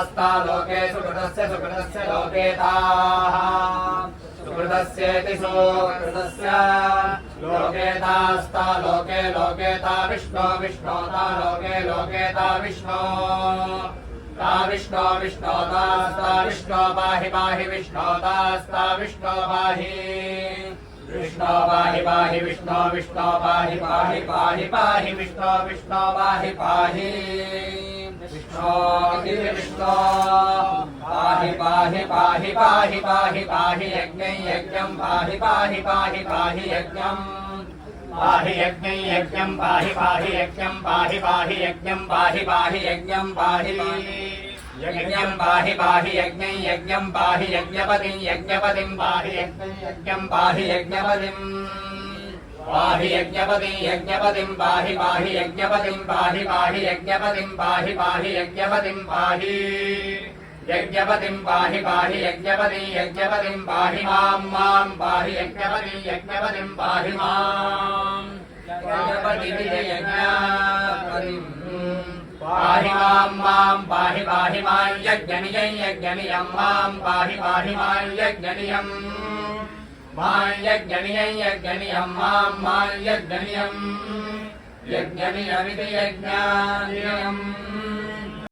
सुकृतास्ता लोके सुकृतस्य लोके ताः सुकृतस्येति सुकृतस्य लोके तास्ता लोके लोके ता विष्णो विष्णोता लोके लोके ता विष्णो ता विष्णो विष्णोतास्ता विष्णो पाहि पाहि विष्णोतास्ता विष्णो पाहि विष्णो पाहि पाहि विष्णो विष्णो पाहि पाहि पाहि पाहि विष्णो विष्णो पाहि पाहि विष्णो विष्णो पाहि पाहि पाहि पाहि पाहि पाहि यज्ञं यज्ञं पाहि पाहि पाहि पाहि यज्ञं पाहि यज्ञं यज्ञं पाहि पाहि यज्ञं पाहि पाहि यज्ञं पाहि पाहि यज्ञं पाहि यज्ञं पाहि पाहि यज्ञं यज्ञं पाहि यज्ञपतिं यज्ञपतिं पाहि यज्ञं यज्ञं पाहि यज्ञपतिं पाहि यज्ञपतिं यज्ञपतिं पाहि पाहि यज्ञपतिं पाहि पाहि यज्ञपतिं पाहि पाहि यज्ञपतिं पाहि यज्ञपतिं पाहि पाहि यज्ञपतिं यज्ञपतिं पाहि मां पाहि यज्ञपतिं यज्ञपतिं पाहि मां यज्ञपतिं पाहि मां पाहि पाहि मां यज्ञनियं यज्ञनियं मां पाहि पाहि मां यज्ञनियं मां यज्ञनियं यज्ञनियं मां यज्ञनियं यज्ञनियमिति यज्ञनियम्